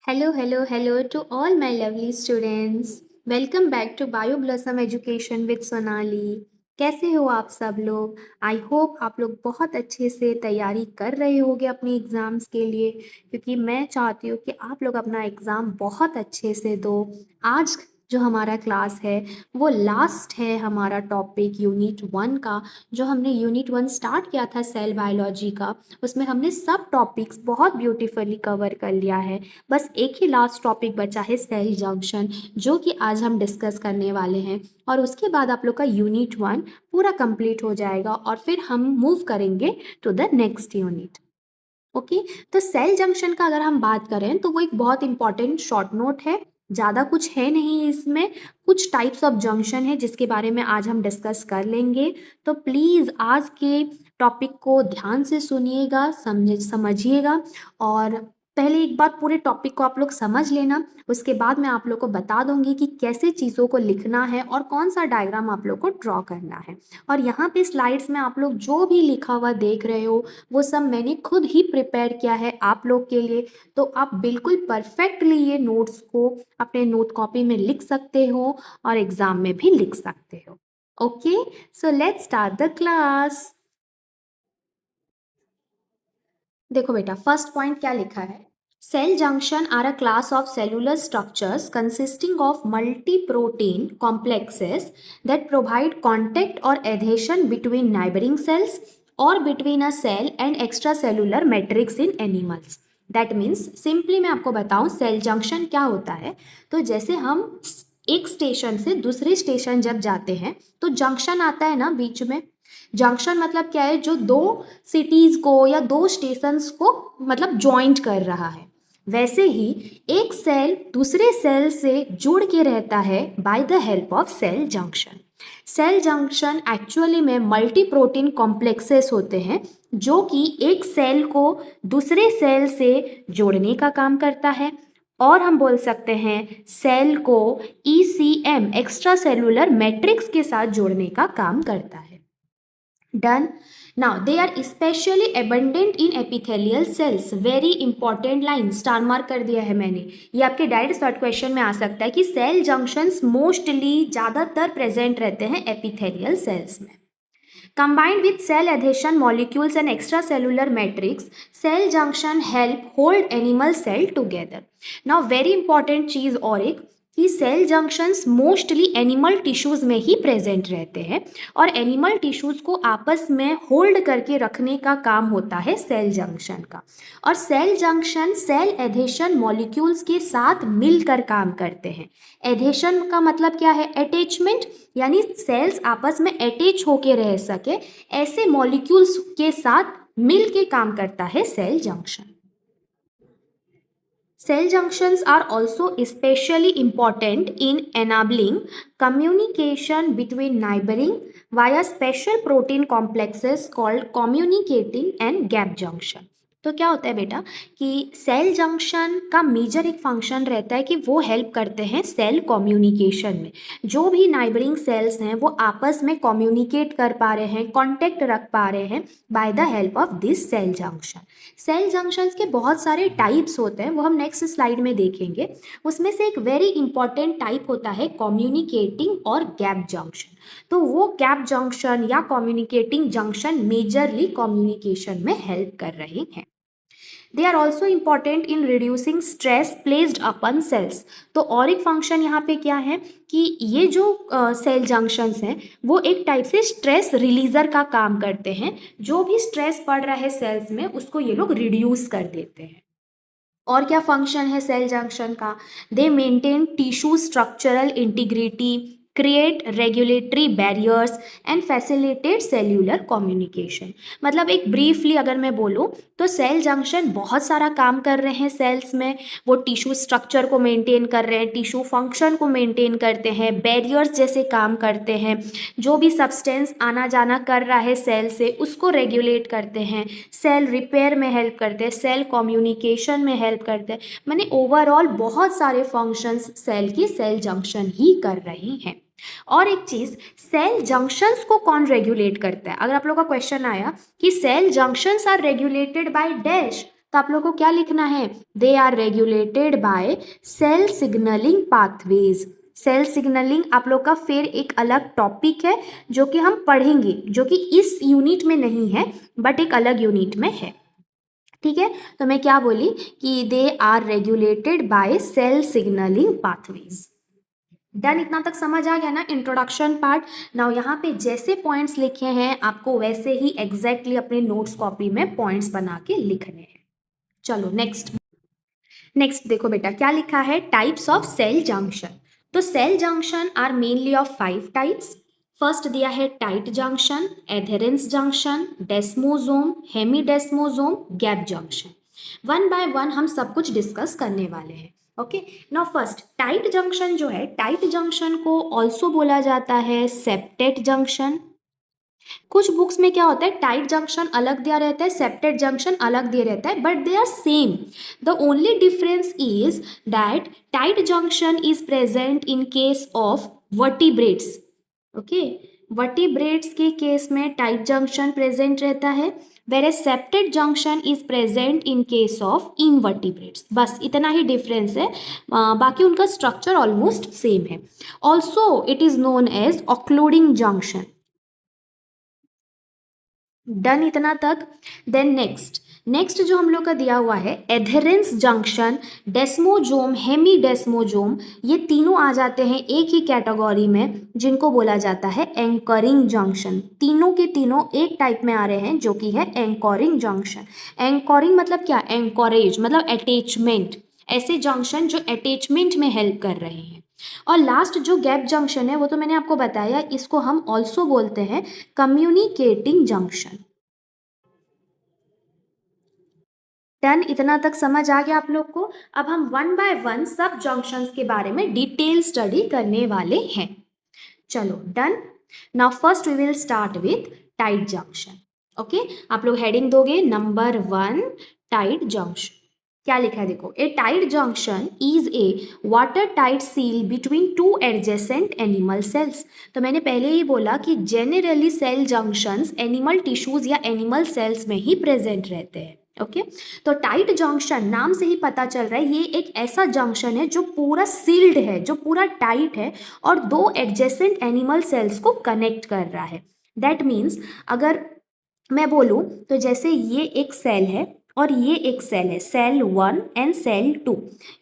Hello, hello, hello to all my lovely students. Welcome back to Bio Blossom Education with Sonali. कैसे हो आप सब लोग? I hope आप लोग बहुत अच्छे से तैयारी कर रहे होगे अपने एग्ज़ाम्स के लिए, क्योंकि मैं चाहती हूँ कि आप लोग अपना एग्ज़ाम बहुत अच्छे से दो। आज जो हमारा क्लास है वो लास्ट है हमारा टॉपिक यूनिट 1 का। जो हमने यूनिट 1 स्टार्ट किया था सेल बायोलॉजी का, उसमें हमने सब टॉपिक्स बहुत ब्यूटीफुली कवर कर लिया है। बस एक ही लास्ट टॉपिक बचा है सेल जंक्शन, जो कि आज हम डिस्कस करने वाले हैं। और उसके बाद आप लोग का यूनिट 1 पूरा कंप्लीट हो जाएगा और फिर हम मूव करेंगे to the next unit. Okay, तो सेल जंक्शन का अगर हम बात करें तो वो एक बहुत इंपॉर्टेंट शॉर्ट नोट है। ज़्यादा कुछ है नहीं इसमें, कुछ टाइप्स ऑफ जंक्शन है जिसके बारे में आज हम डिस्कस कर लेंगे। तो प्लीज़ आज के टॉपिक को ध्यान से सुनिएगा, समझिएगा। और पहले एक बार पूरे टॉपिक को आप लोग समझ लेना, उसके बाद मैं आप लोग को बता दूंगी कि कैसे चीज़ों को लिखना है और कौन सा डायग्राम आप लोग को ड्रॉ करना है। और यहाँ पे स्लाइड्स में आप लोग जो भी लिखा हुआ देख रहे हो वो सब मैंने खुद ही प्रिपेयर किया है आप लोग के लिए। तो आप बिल्कुल परफेक्टली ये नोट्स को अपने नोट कॉपी में लिख सकते हो और एग्जाम में भी लिख सकते हो। Okay, so let's start the class. देखो बेटा, फर्स्ट पॉइंट क्या लिखा है? Cell junction are a class of cellular structures consisting of multi-protein complexes that provide contact or adhesion between neighboring cells or between a cell and extracellular matrix in animals. That means simply मैं आपको बताऊं cell junction क्या होता है। तो जैसे हम एक स्टेशन से दूसरे स्टेशन जब जाते हैं तो जंक्शन आता है ना बीच में। जंक्शन मतलब क्या है? जो दो सिटीज को या दो स्टेशंस को मतलब ज्वाइंट कर रहा है। वैसे ही एक सेल दूसरे सेल से जुड़ के रहता है by the help of cell junction. Cell junction actually में मल्टी प्रोटीन कॉम्प्लेक्सेस होते हैं जो कि एक सेल को दूसरे सेल से जोड़ने का काम करता है। और हम बोल सकते हैं सेल को ईसीएम एक्स्ट्रा सेलुलर मैट्रिक्स के साथ जोड़ने का काम करता है। Done. Now they are especially abundant in epithelial cells. Very important line, star mark कर दिया है मैंने। ये आपके डायरेक्ट शॉर्ट क्वेश्चन में आ सकता है कि सेल जंक्शंस मोस्टली ज़्यादातर प्रेजेंट रहते हैं एपिथेलियल सेल्स में। Combined with cell adhesion molecules and extracellular matrix, cell junction help hold animal cell together. Now very important चीज़ और एक कि cell junctions mostly animal tissues में ही प्रेजेंट रहते हैं और एनिमल टिश्यूज को आपस में होल्ड करके रखने का काम होता है सेल जंक्शन का। और cell junction cell adhesion molecules के साथ मिलकर काम करते हैं। एधेशन का मतलब क्या है? अटैचमेंट, यानी सेल्स आपस में अटैच होके रह सके, ऐसे मॉलिक्यूल्स के साथ मिल के काम करता है cell junction. Cell junctions are also especially important in enabling communication between neighboring via special protein complexes called communicating and gap junction. तो क्या होता है बेटा कि सेल जंक्शन का मेजर एक फंक्शन रहता है कि वो हेल्प करते हैं सेल कम्युनिकेशन में। जो भी नाइबरिंग सेल्स हैं वो आपस में कम्युनिकेट कर पा रहे हैं, कांटेक्ट रख पा रहे हैं by the help of this cell junction. Cell junctions के बहुत सारे टाइप्स होते हैं, वो हम नेक्स्ट स्लाइड में देखेंगे। उसमें से एक वेरी इंपॉर्टेंट टाइप होता है कम्युनिकेटिंग और गैप जंक्शन। तो वो गैप जंक्शन या कम्युनिकेटिंग जंक्शन मेजरली कम्युनिकेशन में हेल्प कर रहे हैं। They are also important in reducing stress placed upon cells. तो और एक फंक्शन यहाँ पे क्या है कि ये जो सेल जंक्शंस हैं वो एक टाइप से स्ट्रेस रिलीजर का काम करते हैं। जो भी स्ट्रेस पड़ रहा है सेल्स में उसको ये लोग रिड्यूस कर देते हैं। और क्या फंक्शन है सेल जंक्शन का? दे maintain tissue structural integrity, create regulatory barriers and facilitate cellular communication. मतलब एक ब्रीफली अगर मैं बोलूँ तो सेल जंक्शन बहुत सारा काम कर रहे हैं सेल्स में। वो टिश्यू स्ट्रक्चर को मेंटेन कर रहे हैं, टिश्यू फंक्शन को मेंटेन करते हैं, बैरियर्स जैसे काम करते हैं, जो भी सब्सटेंस आना जाना कर रहा है सेल से उसको रेगुलेट करते हैं, सेल रिपेयर में हेल्प करते हैं, सेल कम्युनिकेशन में हेल्प करते हैं। मैंने ओवरऑल बहुत सारे फंक्शंस सेल की सेल जंक्शन ही कर रहे हैं। और एक चीज, सेल जंक्शंस को कौन रेगुलेट करता है? अगर आप लोग का क्वेश्चन आया कि cell junctions are regulated by dash, तो आप लोगों को क्या लिखना है, they are regulated by cell signalling pathways. Cell signalling आप लोग का फिर एक अलग टॉपिक है जो कि हम पढ़ेंगे, जो कि इस यूनिट में नहीं है बट एक अलग यूनिट में है। ठीक है, तो मैं क्या बोली कि they are regulated by cell signalling pathways. Done, इतना तक समझ आ गया ना इंट्रोडक्शन पार्ट। नाउ यहाँ पे जैसे पॉइंट्स लिखे हैं आपको वैसे ही एग्जैक्टली अपने नोट्स कॉपी में पॉइंट्स बना के लिखने हैं। चलो नेक्स्ट। नेक्स्ट देखो बेटा क्या लिखा है, टाइप्स ऑफ सेल जंक्शन। तो cell junction are mainly of 5 types. First दिया है tight junction, adherens junction, desmosome, hemidesmosome, gap junction. One by one हम सब कुछ डिस्कस करने वाले हैं। Okay, now first tight junction जो है, टाइट जंक्शन को ऑल्सो बोला जाता है सेप्टेट जंक्शन। कुछ बुक्स में क्या होता है, टाइट जंक्शन अलग दिया रहता है, सेप्टेट जंक्शन अलग दिया रहता है, but they are same. The only difference is that tight junction is present in case of vertebrates. Okay, vertebrates के केस में टाइट जंक्शन प्रेजेंट रहता है, whereas septate junction is present in case of invertebrates. बस इतना ही difference है, बाकी उनका स्ट्रक्चर ऑलमोस्ट सेम है। Also it is known as occluding junction. Done इतना तक। देन नेक्स्ट जो हम लोग का दिया हुआ है एधेरेंस जंक्शन, डेस्मोजोम, हेमीडेस्मोजोम, ये तीनों आ जाते हैं एक ही कैटेगरी में जिनको बोला जाता है एंकरिंग जंक्शन। तीनों के तीनों एक टाइप में आ रहे हैं जो कि है एंकरिंग जंक्शन। एंकरिंग मतलब क्या, एंकरेज मतलब अटैचमेंट, ऐसे जंक्शन जो अटैचमेंट में हेल्प कर रहे हैं। और लास्ट जो गैप जंक्शन है वो तो मैंने आपको बताया, इसको हम ऑल्सो बोलते हैं कम्युनिकेटिंग जंक्शन। डन, इतना तक समझ आ गया आप लोग को। अब हम वन बाय वन सब जंक्शंस के बारे में डिटेल स्टडी करने वाले हैं। चलो done. Now first we will start with tight junction. Okay, आप लोग हेडिंग दोगे नंबर 1 टाइट जंक्शन। क्या लिखा है देखो, a tight junction is a water tight seal between two adjacent animal cells. तो मैंने पहले ही बोला कि generally cell junctions animal tissues या एनिमल सेल्स में ही प्रेजेंट रहते हैं। ओके, तो टाइट जंक्शन नाम से ही पता चल रहा है ये एक ऐसा जंक्शन है जो पूरा सील्ड है, जो पूरा टाइट है और दो एडजेसेंट एनिमल सेल्स को कनेक्ट कर रहा है। दैट मीन्स अगर मैं बोलूँ तो जैसे ये एक सेल है और ये एक सेल है, सेल 1 एंड सेल 2,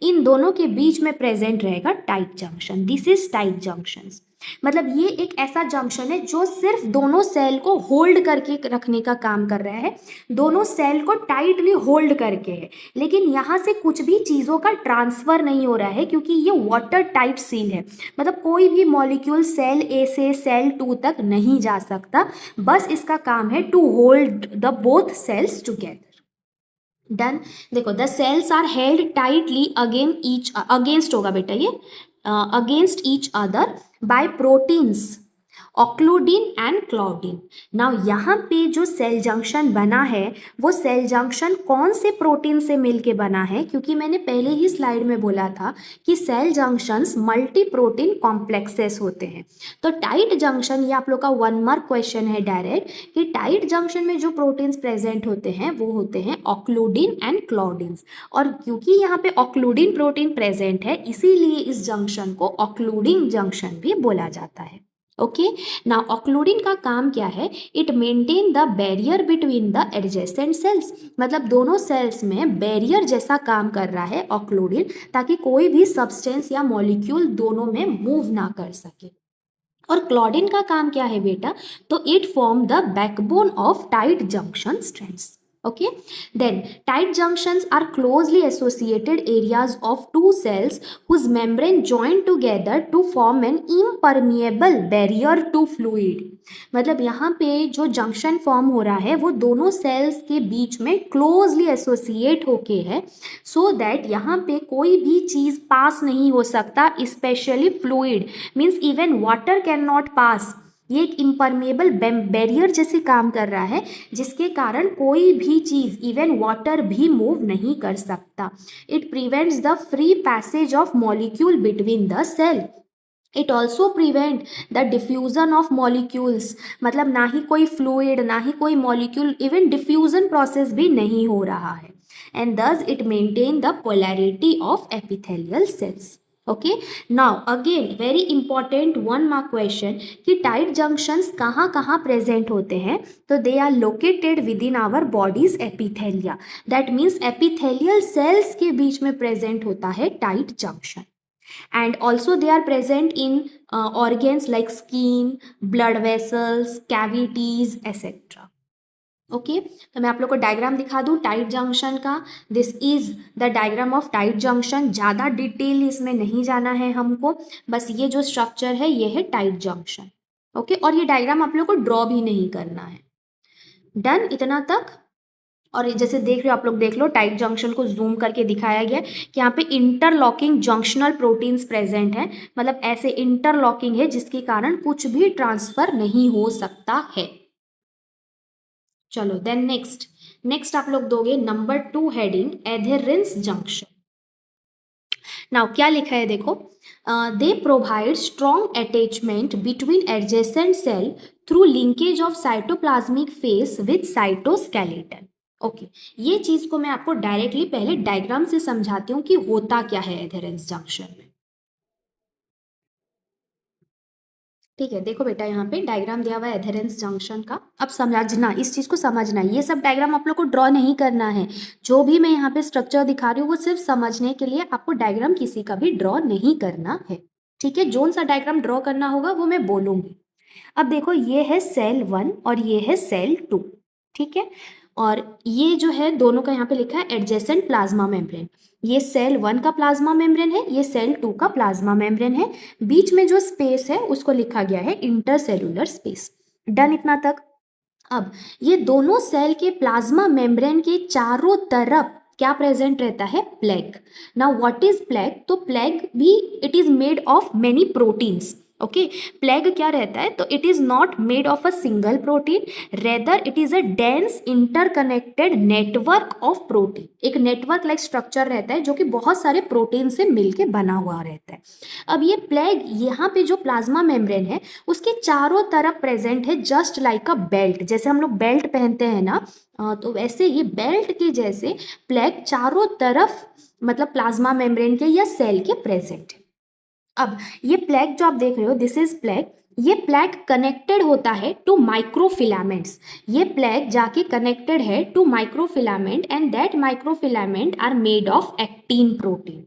इन दोनों के बीच में प्रेजेंट रहेगा tight junction. This is tight junction. मतलब ये एक ऐसा जंक्शन है जो सिर्फ दोनों सेल को होल्ड करके रखने का काम कर रहा है, दोनों सेल को टाइटली होल्ड करके है, लेकिन यहाँ से कुछ भी चीज़ों का ट्रांसफर नहीं हो रहा है क्योंकि ये वाटर टाइट सील है। मतलब कोई भी मॉलिक्यूल सेल ए से सेल 2 तक नहीं जा सकता, बस इसका काम है to hold the both cells together. Done, देखो the cells are held tightly against होगा बेटा ये, against each other by proteins occludin and claudin. Now यहाँ पे जो सेल जंक्शन बना है वो सेल जंक्शन कौन से प्रोटीन से मिलके बना है, क्योंकि मैंने पहले ही स्लाइड में बोला था कि cell junctions multi protein complexes होते हैं। तो टाइट जंक्शन, ये आप लोग का 1 मार्क क्वेश्चन है डायरेक्ट, कि टाइट जंक्शन में जो प्रोटीन्स प्रेजेंट होते हैं वो होते हैं ऑक्लूडिन एंड क्लॉडिन्स। और क्योंकि यहाँ पे ऑक्लूडिन प्रोटीन प्रेजेंट है इसीलिए इस जंक्शन को ऑक्लूडिंग जंक्शन भी बोला जाता है। ओके, नाउ ऑक्लूडिन का काम क्या है, it maintain the barrier between the adjacent sales. मतलब दोनों सेल्स में बैरियर जैसा काम कर रहा है ऑक्लूडिन, ताकि कोई भी सब्सटेंस या मॉलिक्यूल दोनों में मूव ना कर सके। और क्लॉडिन का काम क्या है बेटा, तो it form the backbone of tight junction strands. Okay, then tight junctions are closely associated areas of two cells whose membrane join together to form an impermeable barrier to fluid. मतलब यहाँ पे जो जंक्शन फॉर्म हो रहा है वो दोनों sales के बीच में क्लोजली एसोसिएट होके है, सो दैट यहाँ पे कोई भी चीज़ पास नहीं हो सकता, specially fluid means even water can not pass. ये एक इम्परमेबल बैरियर जैसे काम कर रहा है जिसके कारण कोई भी चीज़ इवन वाटर भी मूव नहीं कर सकता। It prevents the free passage of molecule between the cell. It also prevent the diffusion of molecules, मतलब ना ही कोई फ्लूइड ना ही कोई मॉलिक्यूल, इवन डिफ्यूजन प्रोसेस भी नहीं हो रहा है। and thus it maintain the polarity of epithelial cells. Okay, now again very important one mark question कि टाइट जंक्शंस कहाँ कहाँ प्रेजेंट होते हैं, तो they are located within our bodies epithelia, that means epithelial cells के बीच में प्रेजेंट होता है tight junction. And also they are present in organs like skin, blood vessels, cavities, etc. Okay तो मैं आप लोग को डायग्राम दिखा दूं टाइट जंक्शन का. This is the diagram of tight junction. ज़्यादा डिटेल इसमें नहीं जाना है हमको, बस ये जो स्ट्रक्चर है ये है टाइट जंक्शन. ओके और ये डायग्राम आप लोग को ड्रॉ भी नहीं करना है. डन इतना तक. और जैसे देख रहे हो आप लोग, देख लो टाइट जंक्शन को जूम करके दिखाया गया कि यहाँ पे इंटरलॉकिंग जंक्शनल प्रोटीन्स प्रेजेंट हैं, मतलब ऐसे इंटरलॉकिंग है जिसके कारण कुछ भी ट्रांसफर नहीं हो सकता है. चलो देन नेक्स्ट आप लोग दोगे number 2 heading adherens junction. Now क्या लिखा है देखो, they provide strong attachment between adjacent cell through linkage of cytoplasmic face with cytoskeleton. Okay ये चीज को मैं आपको डायरेक्टली पहले डायग्राम से समझाती हूँ कि होता क्या है एधेरेंस जंक्शन में. ठीक है देखो बेटा यहाँ पे डायग्राम दिया हुआ है एधेरेंस जंक्शन का. अब समझना, इस चीज़ को समझना, ये सब डायग्राम आप लोग को ड्रॉ नहीं करना है. जो भी मैं यहाँ पे स्ट्रक्चर दिखा रही हूँ वो सिर्फ समझने के लिए, आपको डायग्राम किसी का भी ड्रॉ नहीं करना है. ठीक है, जोन सा डायग्राम ड्रॉ करना होगा वो मैं बोलूँगी. अब देखो ये है सेल 1 और ये है सेल 2. ठीक है, और ये जो है दोनों का यहाँ पे लिखा है एडजेसेंट प्लाज्मा मेम्ब्रेन. ये सेल 1 का प्लाज्मा मेम्ब्रेन है, ये सेल 2 का प्लाज्मा मेम्ब्रेन है. बीच में जो स्पेस है उसको लिखा गया है इंटरसेलुलर स्पेस. डन इतना तक. अब ये दोनों सेल के प्लाज्मा मेम्ब्रेन के चारों तरफ क्या प्रेजेंट रहता है, plague. Now what is plague, तो प्लेग भी it is made of many proteins. Okay plague क्या रहता है, तो it is not made of a single protein, rather it is a dense interconnected network of protein. एक network like structure रहता है जो कि बहुत सारे प्रोटीन से मिलके बना हुआ रहता है. अब ये प्लेग यहाँ पे जो प्लाज्मा मेम्ब्रेन है उसके चारों तरफ प्रेजेंट है, जस्ट लाइक अ बेल्ट. जैसे हम लोग बेल्ट पहनते हैं ना, तो वैसे ही बेल्ट के जैसे प्लेग चारों तरफ मतलब प्लाज्मा मेम्ब्रेन के या सेल के प्रेजेंट है. अब ये प्लेग जो आप देख रहे हो दिस इज प्लेग. ये प्लेग कनेक्टेड होता है टू माइक्रोफिलामेंट्स. ये प्लेग जाके कनेक्टेड है to microfilament and that microfilament are made of actin protein.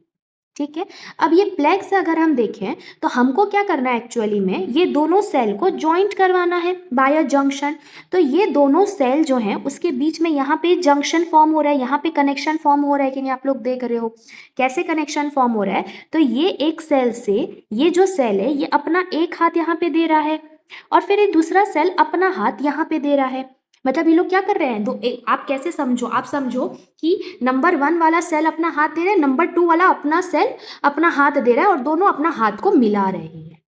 ठीक है, अब ये प्लेग से अगर हम देखें तो हमको क्या करना है एक्चुअली में, ये दोनों सेल को ज्वाइंट करवाना है बाय अ जंक्शन. तो ये दोनों सेल जो हैं उसके बीच में यहाँ पे जंक्शन फॉर्म हो रहा है, यहाँ पे कनेक्शन फॉर्म हो रहा है कि नहीं, आप लोग देख रहे हो कैसे कनेक्शन फॉर्म हो रहा है. तो ये एक सेल से, ये जो सेल है ये अपना एक हाथ यहाँ पे दे रहा है और फिर ये दूसरा सेल अपना हाथ यहाँ पे दे रहा है. मतलब ये लोग क्या कर रहे हैं, आप कैसे समझो, आप समझो कि नंबर 1 वाला सेल अपना हाथ दे रहा है, नंबर 2 वाला अपना सेल अपना हाथ दे रहा है और दोनों अपना हाथ को मिला रहे हैं.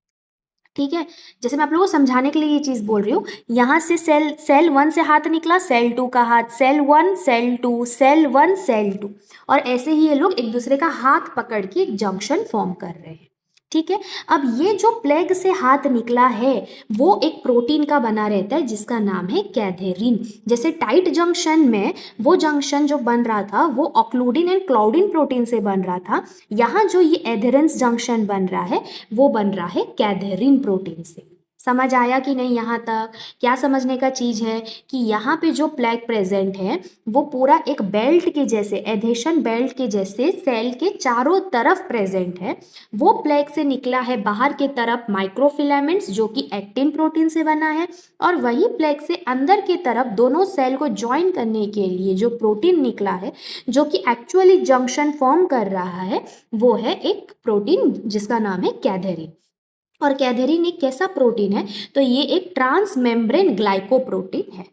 ठीक है, जैसे मैं आप लोगों को समझाने के लिए ये चीज़ बोल रही हूँ. यहाँ से सेल 1 से हाथ निकला, सेल 2 का हाथ, सेल 1 सेल 2 सेल 1 सेल 2, और ऐसे ही ये लोग एक दूसरे का हाथ पकड़ के एक जंक्शन फॉर्म कर रहे हैं. ठीक है, अब ये जो प्लेग से हाथ निकला है वो एक प्रोटीन का बना रहता है जिसका नाम है कैथेरिन. जैसे टाइट जंक्शन में वो जंक्शन जो बन रहा था वो ऑक्लूडिन एंड क्लाउडिन प्रोटीन से बन रहा था, यहाँ जो ये एधेरेंस जंक्शन बन रहा है वो बन रहा है कैथेरिन प्रोटीन से. समझ आया कि नहीं यहाँ तक. क्या समझने का चीज़ है कि यहाँ पे जो प्लेग प्रेजेंट है वो पूरा एक बेल्ट के जैसे, एधेशन बेल्ट के जैसे सेल के चारों तरफ प्रेजेंट है. वो प्लेग से निकला है बाहर के तरफ माइक्रोफिलामेंट्स जो कि एक्टिन प्रोटीन से बना है, और वही प्लेग से अंदर की तरफ दोनों सेल को ज्वाइन करने के लिए जो प्रोटीन निकला है जो कि एक्चुअली जंक्शन फॉर्म कर रहा है वो है एक प्रोटीन जिसका नाम है कैथेरिन. और कैथेरिन एक कैसा प्रोटीन है, तो ये एक ट्रांस मेम्ब्रेन ग्लाइकोप्रोटीन है.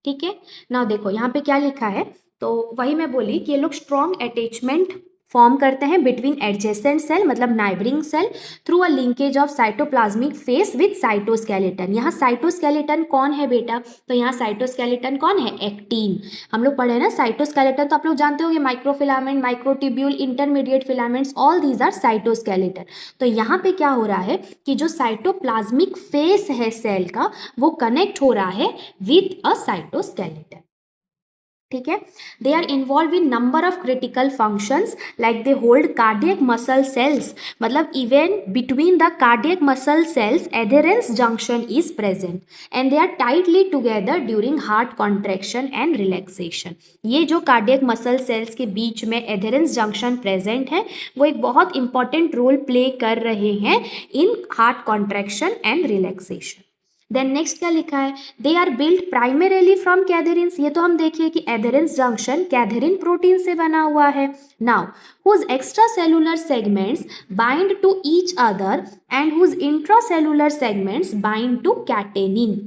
ठीक है, ना देखो यहाँ पे क्या लिखा है, तो वही मैं बोली कि ये लोग स्ट्रॉन्ग अटैचमेंट फॉर्म करते हैं बिटवीन एडजेसेंट सेल मतलब neighbouring cell through a linkage of cytoplasmic face with cytoskeleton. यहाँ साइटोस्केलेटन कौन है बेटा, तो यहाँ साइटोस्केलेटन कौन है, एक्टिन. हम लोग पढ़े ना साइटोस्केलेटन, तो आप लोग जानते होंगे microfilament, microtubule, intermediate filaments, all these are cytoskeleton. तो यहाँ पे क्या हो रहा है कि जो साइटोप्लाज्मिक फेस है सेल का वो कनेक्ट हो रहा है विद अ साइटोस्केलेटन. ठीक है। They are involve in number of critical functions like they hold cardiac muscle cells, मतलब even between the cardiac muscle cells adherens junction is present and they are tightly together during heart contraction and relaxation. ये जो cardiac muscle sales के बीच में adherens junction present है वो एक बहुत इंपॉर्टेंट रोल प्ले कर रहे हैं in heart contraction and relaxation. Then next क्या लिखा है, they are build primarily from cadherins. ये तो हम देखिए कि एधेरेंस जंक्शन कैथेरिन प्रोटीन से बना हुआ है। Now whose extracellular segments bind to each other and whose intracellular segments bind to catenin.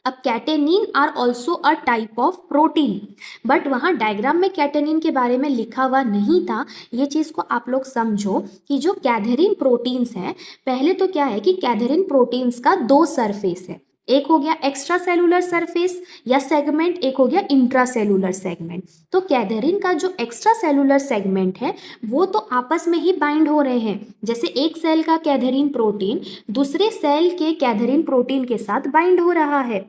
अब catenin are also a type of protein, but वहाँ डायग्राम में कैटेनिन के बारे में लिखा हुआ नहीं था। ये चीज़ को आप लोग समझो कि जो कैथेरिन प्रोटीन्स हैं, पहले तो क्या है कि कैथेरिन प्रोटीन्स का दो सरफेस है, एक हो गया एक्स्ट्रा सेलुलर सरफेस या सेगमेंट, एक हो गया इंट्रा सेलुलर सेगमेंट। तो कैथेरिन का जो एक्स्ट्रा सेलुलर सेगमेंट है वो तो आपस में ही बाइंड हो रहे हैं, जैसे एक सेल का कैथेरिन प्रोटीन दूसरे सेल के कैथेरिन प्रोटीन के साथ बाइंड हो रहा है।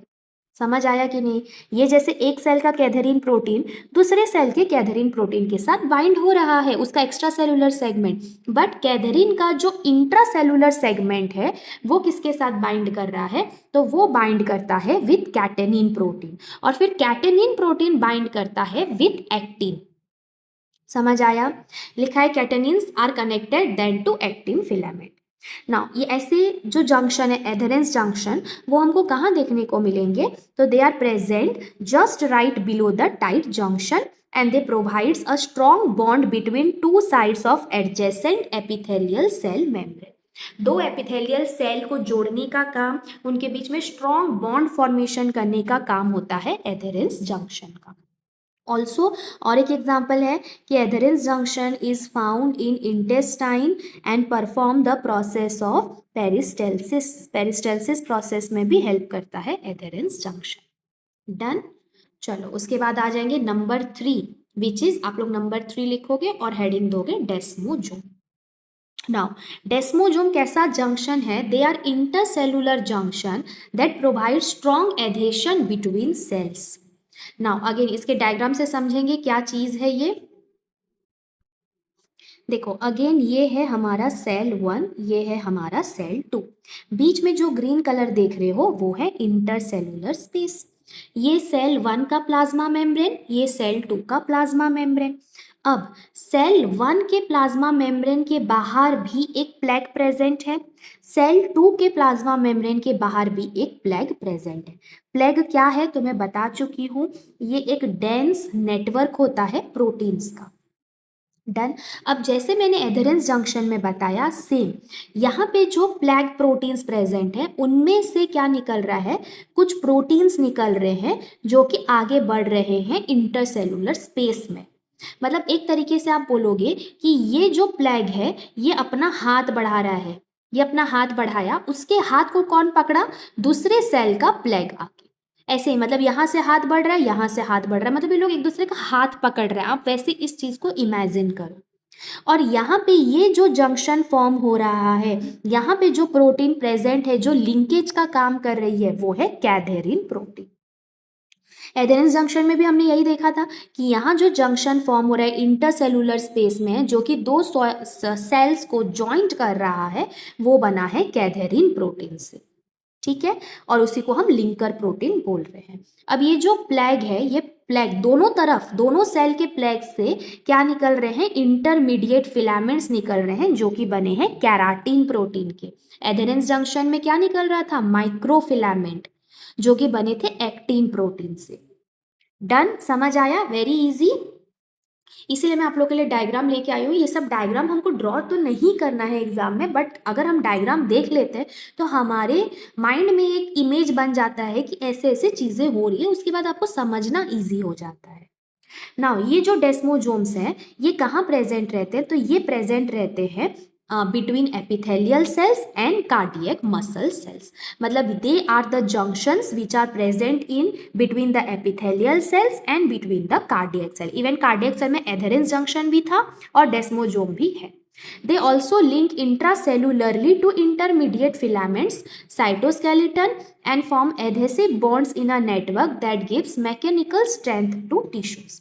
समझ आया कि नहीं? ये जैसे एक सेल का कैथेरिन प्रोटीन दूसरे सेल के कैथेरिन प्रोटीन के साथ बाइंड हो रहा है, उसका extra cellular segment. But Catherine का जो इंट्रा सेलुलर सेगमेंट है वो किसके साथ बाइंड कर रहा है? तो वो बाइंड करता है विथ कैटेनिन प्रोटीन, और फिर कैटेनिन प्रोटीन बाइंड करता है विथ एक्टिन। समझ आया? लिखा है catenins are connected then to actin filament. Now ये ऐसे जो जंक्शन है एधेरेंस जंक्शन, वो हमको कहाँ देखने को मिलेंगे? तो they are present just right below the tight junction and they provides a strong bond between two sides of adjacent epithelial cell membrane. दो एपिथेलियल सेल को जोड़ने का काम, उनके बीच में स्ट्रॉन्ग बॉन्ड फॉर्मेशन करने का काम होता है एधेरेंस जंक्शन का। ऑल्सो और एक एग्जाम्पल है कि adherens junction is found in intestine and perform the process of peristalsis. Peristalsis process में भी हेल्प करता है एधेरेंस जंक्शन। डन। चलो उसके बाद आ जाएंगे नंबर 3, विच इज, आप लोग नंबर 3 लिखोगे और हेडिंग दोगे डेस्मोजोम। नाउ डेस्मोजोम कैसा जंक्शन है? They are intercellular junction that provide strong adhesion between cells. Now again इसके डायग्राम से समझेंगे क्या चीज है ये। देखो अगेन ये है हमारा सेल 1, ये है हमारा सेल 2। बीच में जो ग्रीन कलर देख रहे हो वो है इंटरसेलुलर स्पेस। ये सेल 1 का प्लाज्मा मेम्ब्रेन, ये सेल 2 का प्लाज्मा मेम्ब्रेन। अब सेल 1 के प्लाज्मा मेम्ब्रेन के बाहर भी एक प्लेग प्रेजेंट है, सेल 2 के प्लाज्मा मेम्ब्रेन के बाहर भी एक प्लेग प्रेजेंट है। प्लेग क्या है तो मैं बता चुकी हूँ, ये एक डेंस नेटवर्क होता है प्रोटीन्स का। डन। अब जैसे मैंने एधेरेंस जंक्शन में बताया सेम, यहाँ पे जो प्लेग प्रोटीन्स प्रेजेंट हैं उनमें से क्या निकल रहा है? कुछ प्रोटीन्स निकल रहे हैं जो कि आगे बढ़ रहे हैं इंटरसेलुलर स्पेस में। मतलब एक तरीके से आप बोलोगे कि ये जो प्लेग है ये अपना हाथ बढ़ा रहा है, ये अपना हाथ बढ़ाया, उसके हाथ को कौन पकड़ा? दूसरे सेल का प्लेग आके। ऐसे ही मतलब यहाँ से हाथ बढ़ रहा है, यहाँ से हाथ बढ़ रहा है, मतलब ये लोग एक दूसरे का हाथ पकड़ रहे हैं। आप वैसे इस चीज को इमेजिन करो। और यहाँ पे ये जो जंक्शन फॉर्म हो रहा है, यहाँ पे जो प्रोटीन प्रेजेंट है जो लिंकेज का काम कर रही है वो है कैथेरिन प्रोटीन। एधेरेंस जंक्शन में भी हमने यही देखा था कि यहाँ जो जंक्शन फॉर्म हो रहा है इंटरसेलुलर स्पेस में, जो कि दो सेल्स को ज्वाइंट कर रहा है, वो बना है कैथेरिन प्रोटीन से। ठीक है, और उसी को हम लिंकर प्रोटीन बोल रहे हैं। अब ये जो प्लेग है, ये प्लेग दोनों तरफ, दोनों सेल के प्लेग से क्या निकल रहे हैं? इंटरमीडिएट फिलामेंट्स निकल रहे हैं जो कि बने हैं कैराटीन प्रोटीन के। एधेरेंस जंक्शन में क्या निकल रहा था? माइक्रोफिलामेंट जो कि बने थे एक्टिन प्रोटीन से। डन, समझ आया? Very easy. इसीलिए मैं आप लोगों के लिए डायग्राम लेके आई हूँ। ये सब डायग्राम हमको ड्रॉ तो नहीं करना है एग्जाम में, बट अगर हम डायग्राम देख लेते हैं तो हमारे माइंड में एक इमेज बन जाता है कि ऐसे ऐसे चीज़ें हो रही है, उसके बाद आपको समझना ईजी हो जाता है। नाउ ये जो डेस्मोजोम्स हैं ये कहाँ प्रेजेंट रहते हैं? तो ये प्रेजेंट रहते हैं between epithelial cells and cardiac muscle cells. मतलब they are the junctions which are present in between the epithelial cells and between the cardiac cell. Even cardiac cell में एधेरेंस जंक्शन भी था और डेस्मोजोम भी है। They also link intracellularly to intermediate filaments, cytoskeleton, and form adhesive bonds in a network that gives mechanical strength to tissues.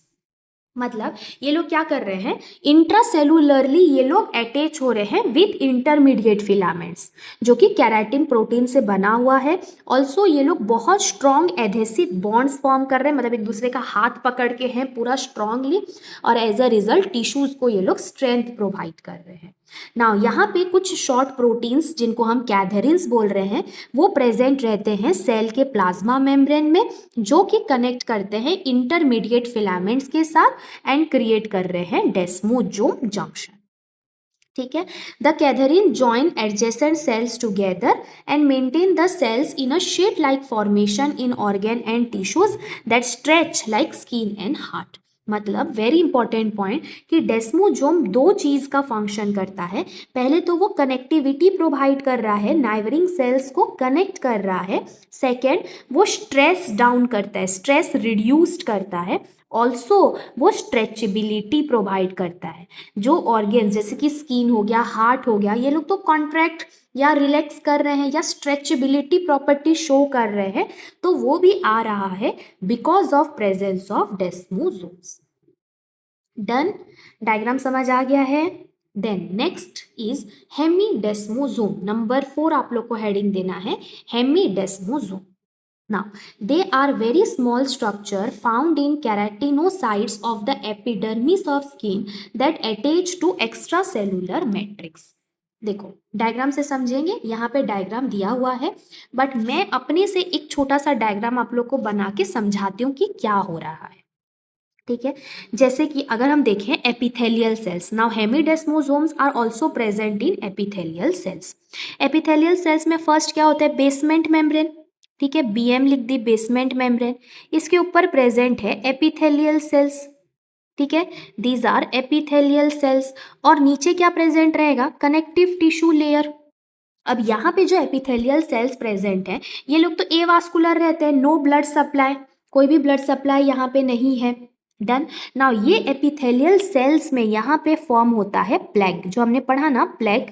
मतलब ये लोग क्या कर रहे हैं, इंट्रासेलुलरली ये लोग अटैच हो रहे हैं विथ इंटरमीडिएट फिलामेंट्स जो कि कैराटिन प्रोटीन से बना हुआ है. ऑल्सो ये लोग बहुत स्ट्रॉन्ग एडहेसिव बॉन्ड्स फॉर्म कर रहे हैं, मतलब एक दूसरे का हाथ पकड़ के हैं पूरा स्ट्रांगली, और एज अ रिजल्ट टिश्यूज को ये लोग स्ट्रेंथ प्रोवाइड कर रहे हैं. नाउ यहाँ पे कुछ शॉर्ट प्रोटीन्स जिनको हम कैथेरिन्स बोल रहे हैं वो प्रेजेंट रहते हैं सेल के प्लाज्मा मेम्ब्रेन में, जो कि कनेक्ट करते हैं इंटरमीडिएट फिलामेंट्स के साथ एंड क्रिएट कर रहे हैं डेस्मोसोम जंक्शन. ठीक है. The cadherin join adjacent cells together and maintain the cells in a sheet like formation in organ and tissues that stretch like skin and heart. मतलब वेरी इंपॉर्टेंट पॉइंट कि desmosome दो चीज का फंक्शन करता है. पहले तो वो कनेक्टिविटी प्रोवाइड कर रहा है, नाइबरिंग सेल्स को कनेक्ट कर रहा है. सेकेंड, वो स्ट्रेस डाउन करता है, स्ट्रेस रिड्यूस्ड करता है. ऑल्सो वो स्ट्रेचेबिलिटी प्रोवाइड करता है. जो ऑर्गेन्स जैसे कि स्किन हो गया, हार्ट हो गया, ये लोग तो कॉन्ट्रैक्ट या रिलैक्स कर रहे हैं या स्ट्रेचेबिलिटी प्रॉपर्टी शो कर रहे हैं, तो वो भी आ रहा है because of presence of desmosomes. Done, diagram समझ आ गया है. Then next is hemidesmosome. Number 4 आप लोग को हेडिंग देना है hemidesmosome. Now, they are very small structure found in keratinocytes of the epidermis of skin that attach to extracellular matrix. देखो डायग्राम से समझेंगे, यहाँ पे डायग्राम दिया हुआ है बट मैं अपने से एक छोटा सा डायग्राम आप लोग को बना के समझाती हूँ कि क्या हो रहा है. ठीक है. जैसे कि अगर हम देखें epithelial cells, now hemidesmosomes are also present in epithelial cells. Epithelial cells में फर्स्ट क्या होता है, बेसमेंट मेम्ब्रेन. ठीक है, बीएम लिख दी, बेसमेंट मेम्ब्रेन. इसके ऊपर प्रेजेंट है एपिथेलियल सेल्स. ठीक है, दीज आर एपिथेलियल सेल्स. और नीचे क्या प्रेजेंट रहेगा, कनेक्टिव टिश्यू लेयर. अब यहाँ पे जो एपिथेलियल सेल्स प्रेजेंट हैं ये लोग तो एवास्कुलर रहते हैं, नो ब्लड सप्लाई, कोई भी ब्लड सप्लाई यहाँ पे नहीं है. डन. नाउ ये एपिथेलियल सेल्स में यहाँ पे फॉर्म होता है प्लेग, जो हमने पढ़ा ना plague,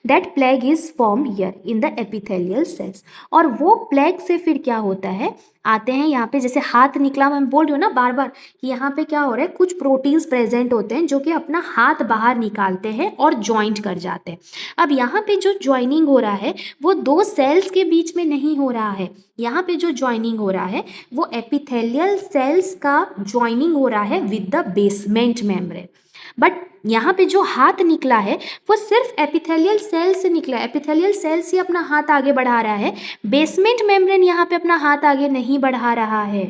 that plague is form here in the epithelial sales. और वो प्लेग से फिर क्या होता है, आते हैं यहाँ पे, जैसे हाथ निकला, मैं बोल रही हूँ ना बार बार कि यहाँ पे क्या हो रहा है, कुछ प्रोटीन्स प्रेजेंट होते हैं जो कि अपना हाथ बाहर निकालते हैं और ज्वाइंट कर जाते हैं. अब यहाँ पे जो ज्वाइनिंग हो रहा है वो दो सेल्स के बीच में नहीं हो रहा है. यहाँ पे जो ज्वाइनिंग हो रहा है वो एपिथेलियल सेल्स का ज्वाइनिंग हो रहा है with the basement membrane. But यहाँ पे जो हाथ निकला है वो सिर्फ एपिथेलियल सेल से निकला है, एपिथेलियल सेल से अपना हाथ आगे बढ़ा रहा है, बेसमेंट मेम्ब्रेन यहाँ पे अपना हाथ आगे नहीं बढ़ा रहा है.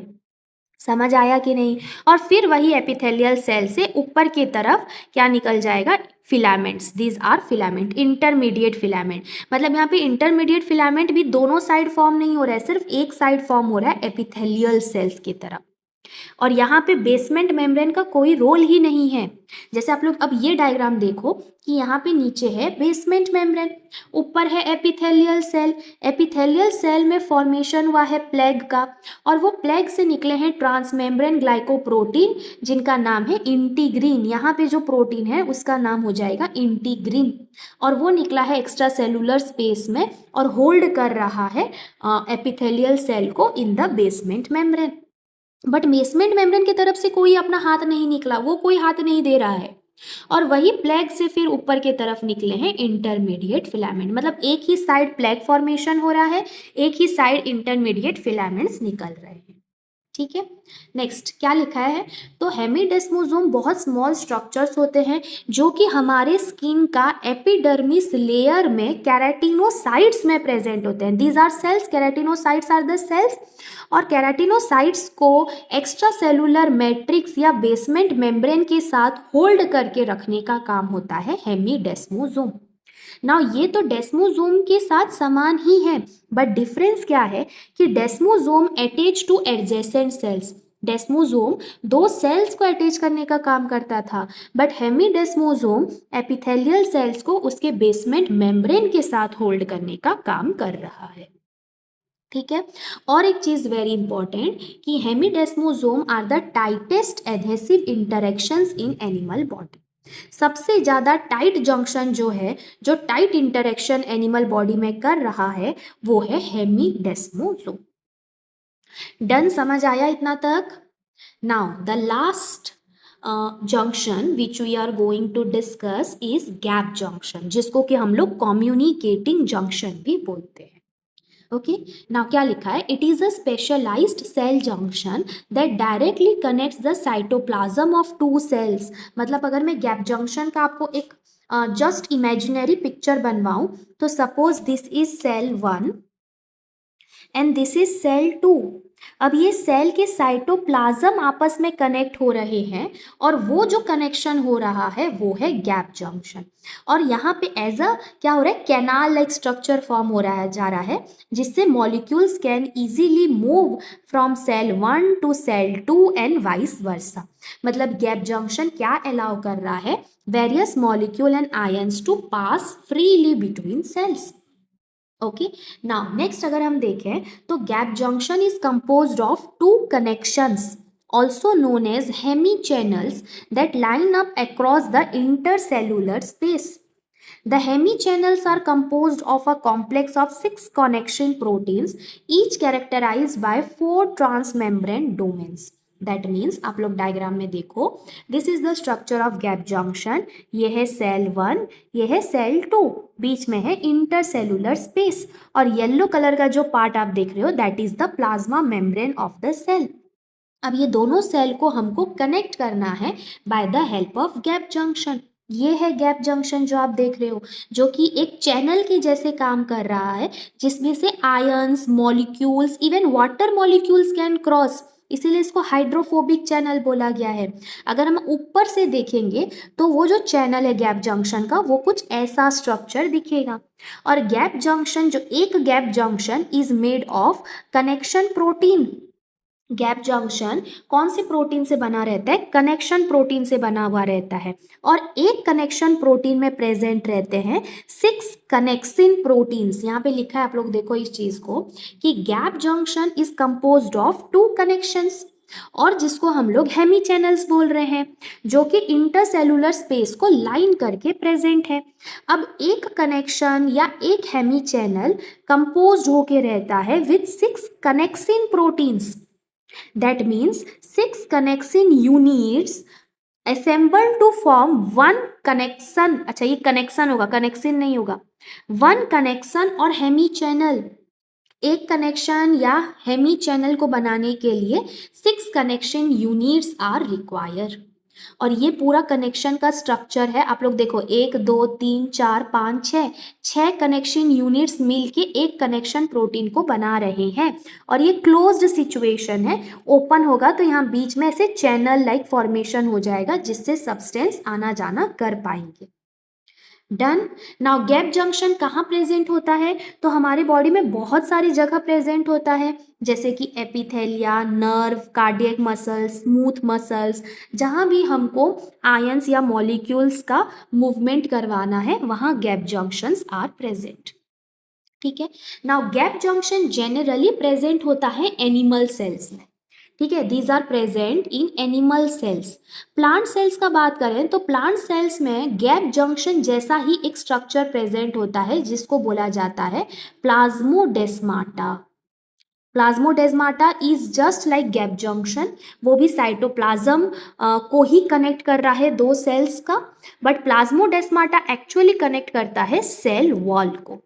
समझ आया कि नहीं. और फिर वही एपिथेलियल सेल से ऊपर की तरफ क्या निकल जाएगा, filaments. These are filament, intermediate filament. मतलब यहाँ पे इंटरमीडिएट फिलामेंट भी दोनों साइड फॉर्म नहीं हो रहा है, सिर्फ एक साइड फॉर्म हो रहा है एपिथेलियल सेल्स की तरफ. और यहाँ पे बेसमेंट मेम्ब्रेन का कोई रोल ही नहीं है. जैसे आप लोग अब ये डायग्राम देखो कि यहाँ पे नीचे है बेसमेंट मेम्ब्रेन, ऊपर है एपिथेलियल सेल. एपिथेलियल सेल में फॉर्मेशन हुआ है प्लेग का, और वो प्लेग से निकले हैं ट्रांसमेम्ब्रेन ग्लाइकोप्रोटीन जिनका नाम है इंटीग्रीन. यहाँ पे जो प्रोटीन है उसका नाम हो जाएगा इंटीग्रीन, और वो निकला है एक्स्ट्रा सेलुलर स्पेस में और होल्ड कर रहा है एपिथेलियल सेल को in the basement membrane. But basement membrane की तरफ से कोई अपना हाथ नहीं निकला, वो कोई हाथ नहीं दे रहा है. और वही प्लेग से फिर ऊपर की तरफ निकले हैं इंटरमीडिएट फिलामेंट. मतलब एक ही साइड प्लेग फॉर्मेशन हो रहा है, एक ही साइड इंटरमीडिएट फिलामेंट्स निकल रहे हैं. ठीक है. नेक्स्ट क्या लिखा है, तो हेमीडेस्मोसोम बहुत स्मॉल स्ट्रक्चर्स होते हैं जो कि हमारे स्किन का एपिडर्मिस लेयर में केराटिनोसाइट्स में प्रेजेंट होते हैं. These are cells, keratinocytes are the cells. और केराटिनोसाइट्स को एक्स्ट्रा सेलुलर मैट्रिक्स या बेसमेंट मेम्ब्रेन के साथ होल्ड करके रखने का काम होता है हेमीडेस्मोसोम. नाउ ये तो डेस्मोसोम के साथ समान ही है, बट डिफरेंस क्या है कि डेस्मोसोम अटैच टू एडजेसेंट सेल्स. डेस्मोसोम दो सेल्स को अटैच करने का काम करता था, बट हेमीडेस्मोसोम एपिथेलियल सेल्स को उसके बेसमेंट मेम्ब्रेन के साथ होल्ड करने का काम कर रहा है. ठीक है. और एक चीज वेरी इंपॉर्टेंट कि hemidesmosome are the tightest adhesive interactions in animal body. सबसे ज़्यादा टाइट जंक्शन जो है, जो टाइट इंटरेक्शन एनिमल बॉडी में कर रहा है, वो है हेमीडेस्मोजोम। डन, समझ आया इतना तक? Now the last junction which we are going to discuss is gap junction, जिसको कि हम लोग कम्युनिकेटिंग जंक्शन भी बोलते हैं। ओके, नाउ क्या लिखा है? It is a specialized cell junction that directly connects the cytoplasm of two cells. मतलब अगर मैं गैप जंक्शन का आपको एक जस्ट इमेजिनरी पिक्चर बनवाऊं, तो suppose this is cell 1 and this is cell 2। अब ये सेल के साइटोप्लाज्म आपस में कनेक्ट हो रहे हैं, और वो जो कनेक्शन हो रहा है वो है गैप जंक्शन। और यहाँ पे एज अ क्या हो रहा है, कैनाल लाइक स्ट्रक्चर फॉर्म हो रहा है, जा रहा है, जिससे molecules can easily move from cell 1 to cell 2 and vice versa. मतलब गैप जंक्शन क्या अलाउ कर रहा है? Various molecule and ions to pass freely between cells. Okay, now next अगर हम देखें तो gap junction is composed of two connections also known as hemichannels that line up across the intercellular space. The hemichannels are composed of a complex of 6 connection proteins, each characterized by 4 transmembrane domains. That means आप लोग diagram में देखो, this is the structure of gap junction. ये है cell 1, ये है cell 2, बीच में है इंटरसेलुलर स्पेस, और येलो कलर का जो पार्ट आप देख रहे हो that is the plasma membrane of the cell. अब ये दोनों सेल को हमको कनेक्ट करना है by the help of gap junction. ये है गैप जंक्शन जो आप देख रहे हो, जो कि एक चैनल के जैसे काम कर रहा है, जिसमें से ions, molecules, even water molecules can cross, इसीलिए इसको हाइड्रोफोबिक चैनल बोला गया है। अगर हम ऊपर से देखेंगे तो वो जो चैनल है गैप जंक्शन का, वो कुछ ऐसा स्ट्रक्चर दिखेगा। और गैप जंक्शन, जो एक gap junction is made of connection protein. Gap junction कौन से प्रोटीन से बना रहता है? कनेक्शन प्रोटीन से बना हुआ रहता है। और एक कनेक्शन प्रोटीन में प्रेजेंट रहते हैं 6 कनेक्सिन प्रोटीन्स। यहाँ पे लिखा है, आप लोग देखो इस चीज को, कि gap junction is composed of 2 connections, और जिसको हम लोग हेमी चैनल्स बोल रहे हैं, जो कि इंटरसेलुलर स्पेस को लाइन करके प्रेजेंट है। अब एक कनेक्शन या एक हेमी चैनल कंपोज्ड होके रहता है with 6 कनेक्सिन proteins. That means 6 connexin units assemble to form one connection। अच्छा, ये कनेक्शन होगा, कनेक्शन नहीं होगा। वन कनेक्शन और हेमी चैनल, एक कनेक्शन या हेमी चैनल को बनाने के लिए 6 कनेक्शन यूनिट्स आर रिक्वायर। और ये पूरा कनेक्शन का स्ट्रक्चर है, आप लोग देखो, 1 2 3 4 5 6 कनेक्शन यूनिट्स मिलके एक कनेक्शन प्रोटीन को बना रहे हैं। और ये क्लोज्ड सिचुएशन है, ओपन होगा तो यहाँ बीच में ऐसे चैनल लाइक फॉर्मेशन हो जाएगा, जिससे सब्सटेंस आना जाना कर पाएंगे। डन। नाउ गैप जंक्शन कहाँ प्रेजेंट होता है? तो हमारे बॉडी में बहुत सारी जगह प्रेजेंट होता है, जैसे कि epithelia, nerve, cardiac muscles, smooth muscles. जहाँ भी हमको आयंस या मॉलिक्यूल्स का मूवमेंट करवाना है, वहाँ गैप जंक्शंस आर प्रेजेंट। ठीक है। Now gap junction generally present होता है एनिमल सेल्स में। ठीक है, these are present in animal cells. Plant cells का बात करें तो प्लांट सेल्स में गैप जंक्शन जैसा ही एक स्ट्रक्चर प्रेजेंट होता है, जिसको बोला जाता है plasmodesmata. Plasmodesmata is just like gap junction, वो भी साइटोप्लाज्म को ही कनेक्ट कर रहा है दो सेल्स का, बट प्लाज्मोडेस्माटा एक्चुअली कनेक्ट करता है सेल वॉल को।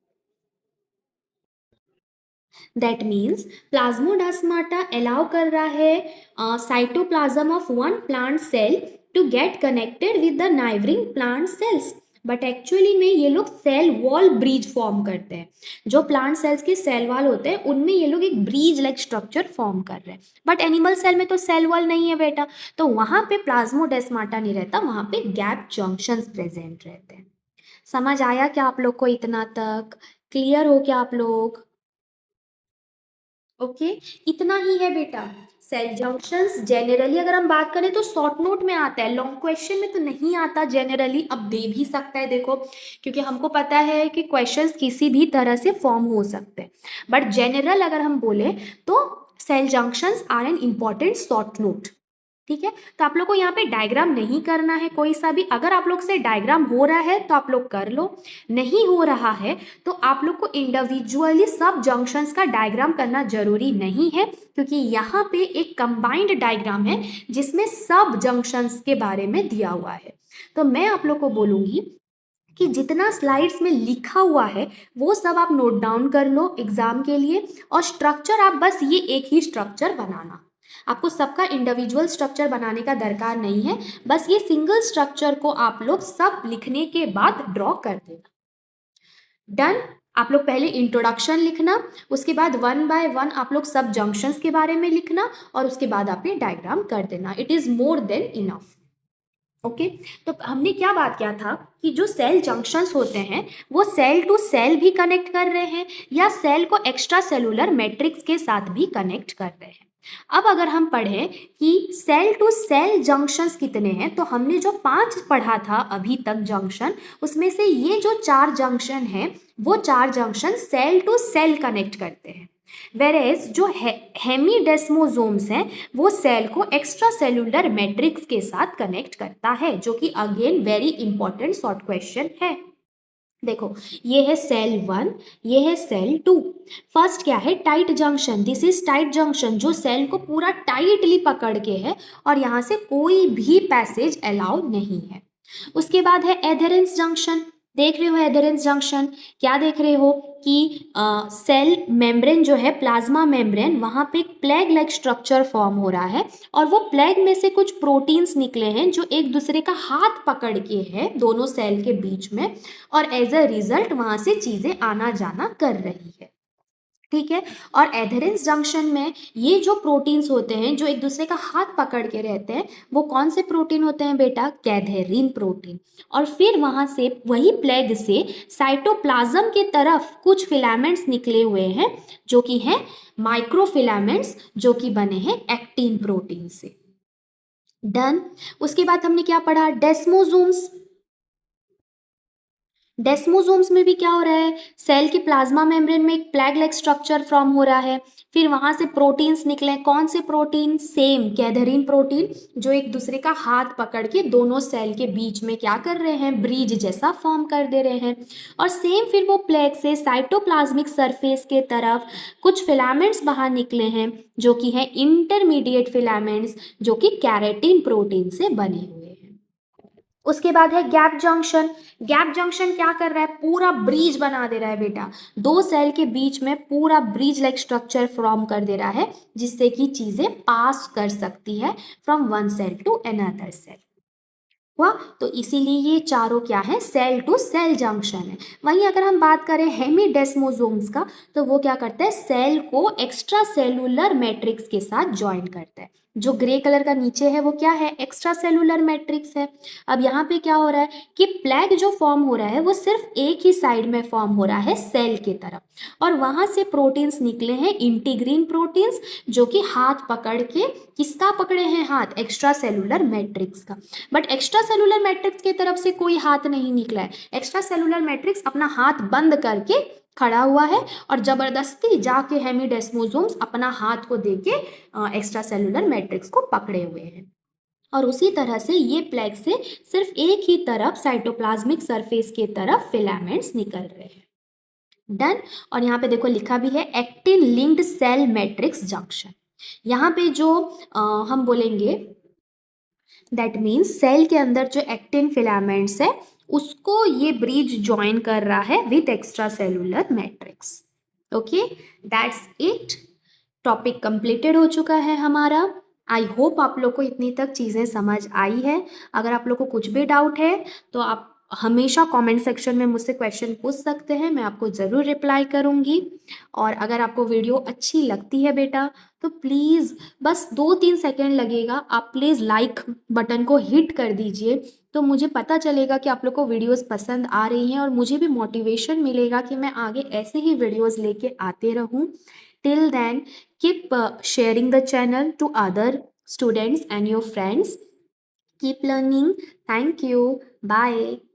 दैट मीन्स प्लाज्मोडेस्माटा अलाउ कर रहा है cytoplasm of one plant cell to get connected with the neighbouring plant cells, but actually में ये लोग सेल वॉल ब्रिज फॉर्म करते हैं। जो प्लांट सेल्स के सेल वॉल होते हैं, उनमें ये लोग एक ब्रिज लाइक स्ट्रक्चर फॉर्म कर रहे हैं। बट एनिमल सेल में तो सेल वॉल नहीं है बेटा, तो वहां पे प्लाज्मोडेस्माटा नहीं रहता, वहां पे गैप जंक्शंस प्रेजेंट रहते हैं। समझ आया क्या आप लोग को इतना तक? क्लियर हो क्या आप लोग? ओके, इतना ही है बेटा। सेल जंक्शंस जेनरली अगर हम बात करें तो शॉर्ट नोट में आता है, लॉन्ग क्वेश्चन में तो नहीं आता जेनरली। अब दे भी सकता है, देखो, क्योंकि हमको पता है कि क्वेश्चंस किसी भी तरह से फॉर्म हो सकते हैं, बट जनरल अगर हम बोले तो cell junctions are an important short note. ठीक है, तो आप लोग को यहाँ पे डायग्राम नहीं करना है कोई सा भी। अगर आप लोग से डायग्राम हो रहा है तो आप लोग कर लो, नहीं हो रहा है तो आप लोग को इंडिविजुअली सब जंक्शंस का डायग्राम करना जरूरी नहीं है, क्योंकि यहाँ पे एक कंबाइंड डायग्राम है जिसमें सब जंक्शंस के बारे में दिया हुआ है। तो मैं आप लोग को बोलूँगी कि जितना स्लाइड्स में लिखा हुआ है वो सब आप नोट डाउन कर लो एग्जाम के लिए, और स्ट्रक्चर आप बस ये एक ही स्ट्रक्चर बनाना। आपको सबका इंडिविजुअल स्ट्रक्चर बनाने का दरकार नहीं है, बस ये सिंगल स्ट्रक्चर को आप लोग सब लिखने के बाद ड्रॉ कर देना। डन। आप लोग पहले इंट्रोडक्शन लिखना, उसके बाद वन बाय वन आप लोग सब जंक्शंस के बारे में लिखना, और उसके बाद आप ये डायग्राम कर देना। It is more than enough. Okay तो हमने क्या बात किया था कि जो सेल जंक्शंस होते हैं वो सेल टू सेल भी कनेक्ट कर रहे हैं या सेल को एक्स्ट्रा सेलुलर मैट्रिक्स के साथ भी कनेक्ट कर रहे हैं। अब अगर हम पढ़ें कि सेल टू सेल जंक्शंस कितने हैं, तो हमने जो 5 पढ़ा था अभी तक जंक्शन, उसमें से ये जो 4 जंक्शन हैं वो 4 junction cell to cell connect करते हैं। वेरेज जो हेमीडेस्मोसोम्स हैं वो सेल को एक्स्ट्रा सेलुलर मैट्रिक्स के साथ कनेक्ट करता है, जो कि again very important short question है। देखो ये है सेल 1, ये है सेल 2। फर्स्ट क्या है, tight junction. This is tight junction, जो सेल को पूरा टाइटली पकड़ के है और यहाँ से कोई भी पैसेज अलाउ नहीं है। उसके बाद है एधेरेंस जंक्शन। देख रहे हो एधेरेंस जंक्शन, क्या देख रहे हो कि सेल मेम्ब्रेन जो है, प्लाज्मा मेम्ब्रेन, वहाँ पे एक प्लेग लाइक स्ट्रक्चर फॉर्म हो रहा है, और वो प्लेग में से कुछ प्रोटीन्स निकले हैं जो एक दूसरे का हाथ पकड़ के है दोनों सेल के बीच में, और एज अ रिजल्ट वहाँ से चीज़ें आना जाना कर रही है। ठीक है, और एधेरेंस जंक्शन में ये जो प्रोटीन्स होते हैं जो एक दूसरे का हाथ पकड़ के रहते हैं, वो कौन से प्रोटीन होते हैं बेटा, कैथेरिन प्रोटीन। और फिर वहाँ से वही प्लेग से साइटोप्लाज्म के तरफ कुछ फिलामेंट्स निकले हुए हैं जो कि हैं माइक्रोफिलामेंट्स, जो कि बने हैं एक्टिन प्रोटीन से। डन। उसके बाद हमने क्या पढ़ा, डेस्मोसोम्स। डेस्मोसोम्स में भी क्या हो रहा है, सेल के प्लाज्मा मेम्ब्रेन में एक प्लेग लाइक स्ट्रक्चर फॉर्म हो रहा है, फिर वहां से प्रोटीन्स निकले। कौन से प्रोटीन, सेम कैथेरिन प्रोटीन, जो एक दूसरे का हाथ पकड़ के दोनों सेल के बीच में क्या कर रहे हैं, ब्रिज जैसा फॉर्म कर दे रहे हैं। और सेम फिर वो प्लेग से साइटोप्लाज्मिक सरफेस के तरफ कुछ फिलामेंट्स बाहर निकले हैं जो कि हैं इंटरमीडिएट फिलामेंट्स, जो कि कैरेटिन प्रोटीन से बने हुए हैं। उसके बाद है गैप जंक्शन। गैप जंक्शन क्या कर रहा है, पूरा ब्रिज बना दे रहा है बेटा, दो सेल के बीच में पूरा ब्रिज लाइक स्ट्रक्चर फॉर्म कर दे रहा है, जिससे कि चीजें पास कर सकती है from one cell to another cell. हुआ, तो इसीलिए ये चारों क्या है, सेल टू सेल जंक्शन है। वहीं अगर हम बात करें हेमीडेस्मोसोम्स का, तो वो क्या करता है, सेल को एक्स्ट्रा सेलुलर मैट्रिक्स के साथ ज्वाइन करता है। जो ग्रे कलर का नीचे है वो क्या है, एक्स्ट्रा सेलुलर मैट्रिक्स है। अब यहाँ पे क्या हो रहा है कि प्लेग जो फॉर्म हो रहा है वो सिर्फ एक ही साइड में फॉर्म हो रहा है सेल के तरफ, और वहां से प्रोटीन्स निकले हैं इंटीग्रीन प्रोटीन्स, जो कि हाथ पकड़ के, किसका पकड़े हैं हाथ, एक्स्ट्रा सेलुलर मैट्रिक्स का। बट एक्स्ट्रा सेलुलर मैट्रिक्स की तरफ से कोई हाथ नहीं निकला है, एक्स्ट्रा सेलुलर मैट्रिक्स अपना हाथ बंद करके खड़ा हुआ है, और जबरदस्ती जाके हेमीडेस्मोसोम्स अपना हाथ को देके एक्स्ट्रा सेलुलर मैट्रिक्स को पकड़े हुए हैं। और उसी तरह से ये प्लेग से सिर्फ एक ही तरफ साइटोप्लाज्मिक सरफेस के तरफ फिलामेंट्स निकल रहे हैं। डन। और यहाँ पे देखो लिखा भी है actin linked cell matrix junction. यहाँ पे जो हम बोलेंगे दैट मीन्स सेल के अंदर जो एक्टिन फिलामेंट्स है उसको ये ब्रिज ज्वाइन कर रहा है with extra cellular matrix. Okay, that's it. Topic completed हो चुका है हमारा। आई होप आप लोग को इतनी तक चीज़ें समझ आई है। अगर आप लोग को कुछ भी डाउट है तो आप हमेशा कमेंट सेक्शन में मुझसे क्वेश्चन पूछ सकते हैं, मैं आपको ज़रूर रिप्लाई करूँगी। और अगर आपको वीडियो अच्छी लगती है बेटा तो प्लीज़, बस 2-3 सेकेंड लगेगा, आप प्लीज़ लाइक बटन को हिट कर दीजिए, तो मुझे पता चलेगा कि आप लोग को वीडियोस पसंद आ रही हैं, और मुझे भी मोटिवेशन मिलेगा कि मैं आगे ऐसे ही वीडियोस लेके आते रहूं। Till then keep sharing the channel to other students and your friends. Keep learning. Thank you. Bye.